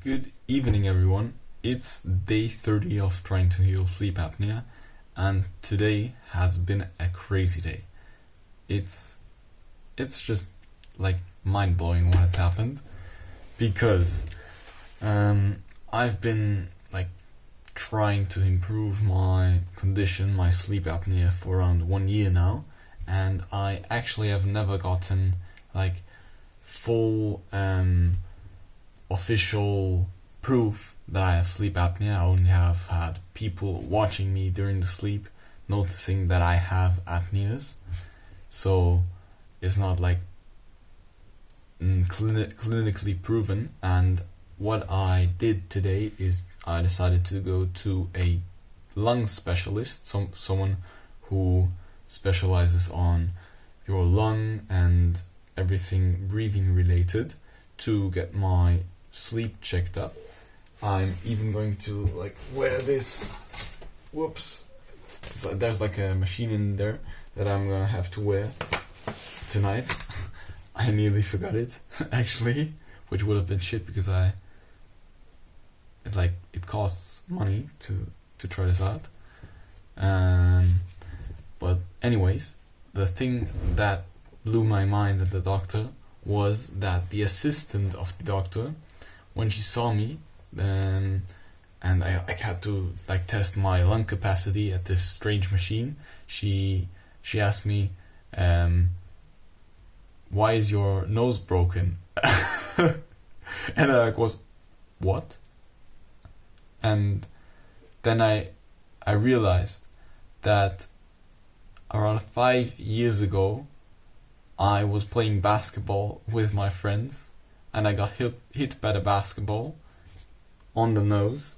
Good evening, everyone. It's day 30 of trying to heal sleep apnea, and today has been a crazy day. It's just like mind-blowing what has happened because I've been like trying to improve my condition, my sleep apnea, for around 1 year now, and I actually have never gotten like full official proof that I have sleep apnea. I only have had people watching me during the sleep noticing that I have apneas, so it's not like clinically proven. And what I did today is I decided to go to a lung specialist, someone who specializes on your lung and everything breathing related, to get my sleep checked up. I'm even going to like wear this. Whoops. So there's like a machine in there that I'm gonna have to wear tonight. I nearly forgot it actually, which would have been shit because it costs money to try this out. But anyways, the thing that blew my mind at the doctor was that the assistant of the doctor, when she saw me, and I had to like test my lung capacity at this strange machine, she asked me, why is your nose broken? And I was, what? And then I realized that around 5 years ago I was playing basketball with my friends, and I got hit by the basketball on the nose,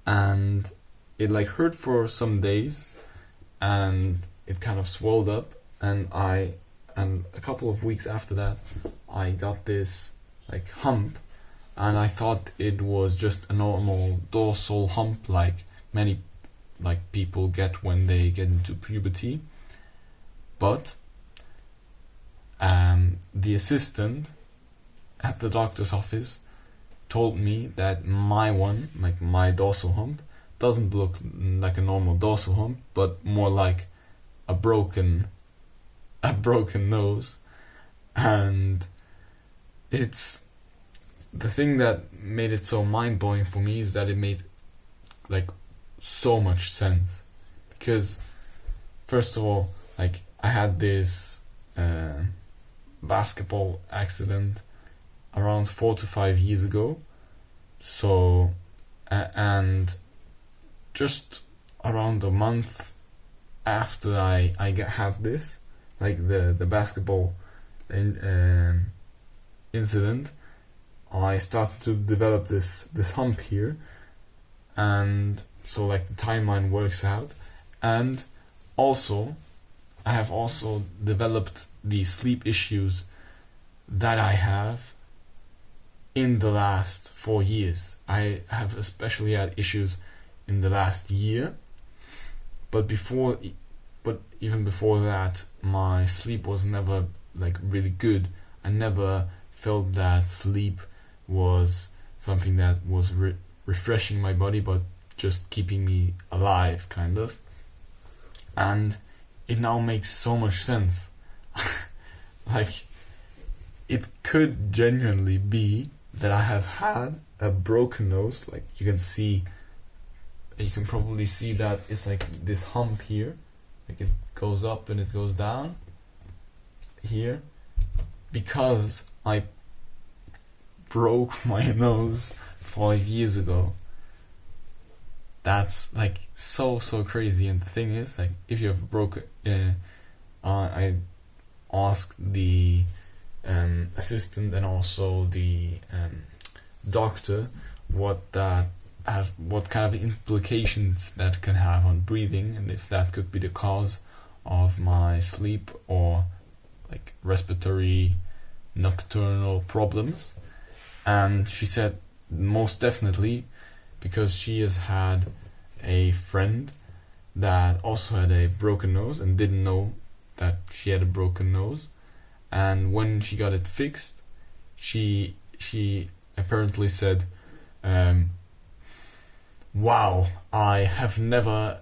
and it like hurt for some days, and it kind of swelled up, and a couple of weeks after that I got this like hump, and I thought it was just a normal dorsal hump like many like people get when they get into puberty. But the assistant at the doctor's office told me that my dorsal hump, doesn't look like a normal dorsal hump, but more like a broken nose. And it's the thing that made it so mind-blowing for me is that it made like so much sense, because first of all, like I had this basketball accident around 4 to 5 years ago, so and just around a month after I had this, like the basketball incident, I started to develop this hump here, and so like the timeline works out. And also I have also developed the sleep issues that I have in the last 4 years. I have especially had issues in the last year, but even before that, my sleep was never like really good. I never felt that sleep was something that was refreshing my body, but just keeping me alive, kind of. And it now makes so much sense. Like, it could genuinely be that I have had a broken nose. Like you can probably see that it's like this hump here, like it goes up and it goes down here, because I broke my nose 5 years ago. That's like so crazy. And the thing is, like, if you have broken, I asked the assistant and also the doctor what kind of implications that can have on breathing, and if that could be the cause of my sleep or like respiratory nocturnal problems. And she said most definitely, because she has had a friend that also had a broken nose and didn't know that she had a broken nose, and when she got it fixed, she apparently said, wow, I have never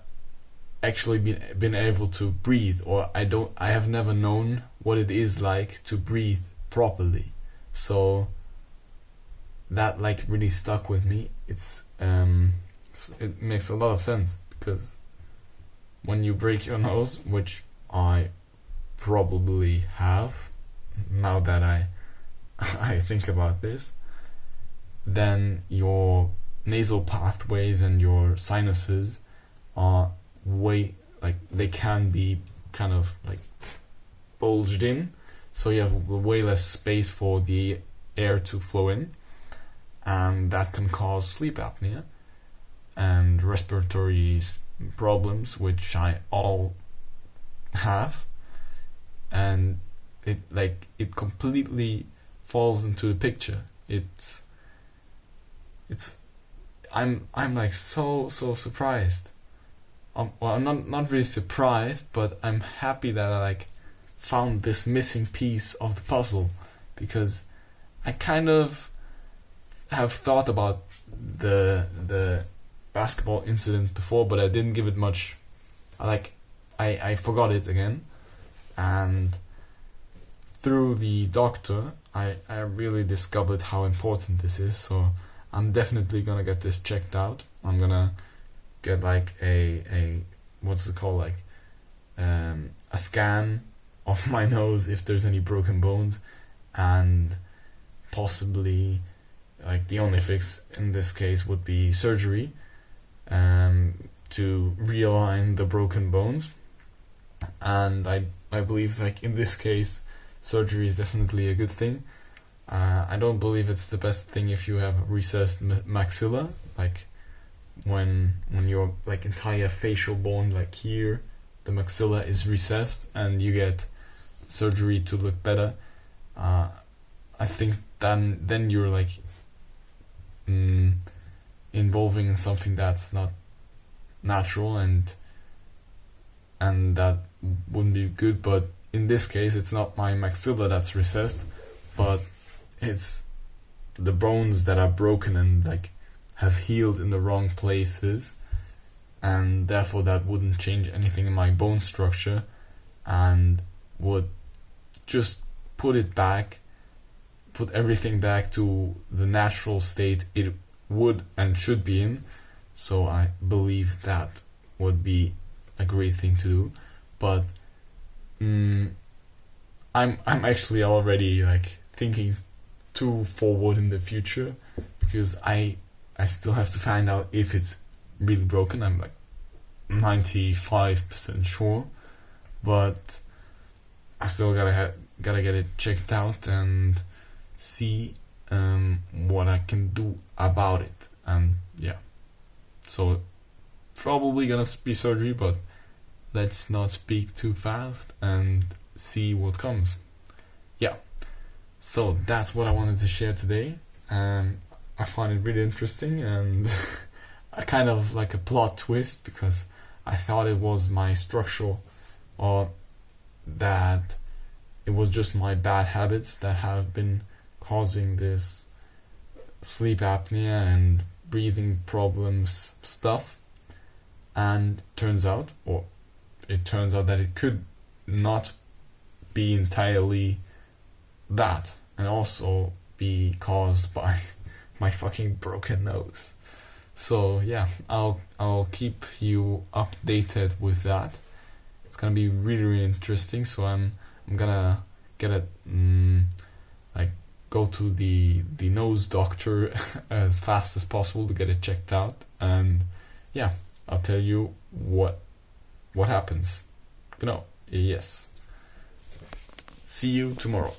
actually been able to breathe, or I have never known what it is like to breathe properly. So that like really stuck with me. It makes a lot of sense, because when you break your nose, which I probably have, now that I think about this, then your nasal pathways and your sinuses are they can be kind of like bulged in, so you have way less space for the air to flow in, and that can cause sleep apnea and respiratory problems, which I all have, and it completely falls into the picture. I'm like so surprised. Well, I'm not really surprised, but I'm happy that I like found this missing piece of the puzzle, because I kind of have thought about the basketball incident before, but I didn't give it much. I forgot it again, and through the doctor, I really discovered how important this is. So I'm definitely gonna get this checked out. I'm gonna get like a what's it called, like a scan of my nose if there's any broken bones, and possibly like the only fix in this case would be surgery to realign the broken bones. And I believe like in this case surgery is definitely a good thing. I don't believe it's the best thing if you have recessed maxilla, like when your like entire facial bone, like here the maxilla is recessed and you get surgery to look better. I think then you're like involving in something that's not natural, and that wouldn't be good. But in this case it's not my maxilla that's recessed, but it's the bones that are broken and like have healed in the wrong places, and therefore that wouldn't change anything in my bone structure and would just put everything back to the natural state it would and should be in. So I believe that would be a great thing to do. But I'm actually already like thinking too forward in the future, because I still have to find out if it's really broken. I'm like 95% sure, but I still gotta get it checked out and see what I can do about it. And yeah, so probably gonna be surgery, but let's not speak too fast and see what comes. Yeah, so that's what I wanted to share today. I find it really interesting and a kind of like a plot twist, because I thought it was my structural, or that it was just my bad habits that have been causing this sleep apnea and breathing problems stuff. And it turns out that it could not be entirely that, and also be caused by my fucking broken nose. So yeah, I'll keep you updated with that. It's gonna be really interesting. So I'm gonna get it like go to the nose doctor as fast as possible to get it checked out, and yeah, I'll tell you what happens. Yes. See you tomorrow.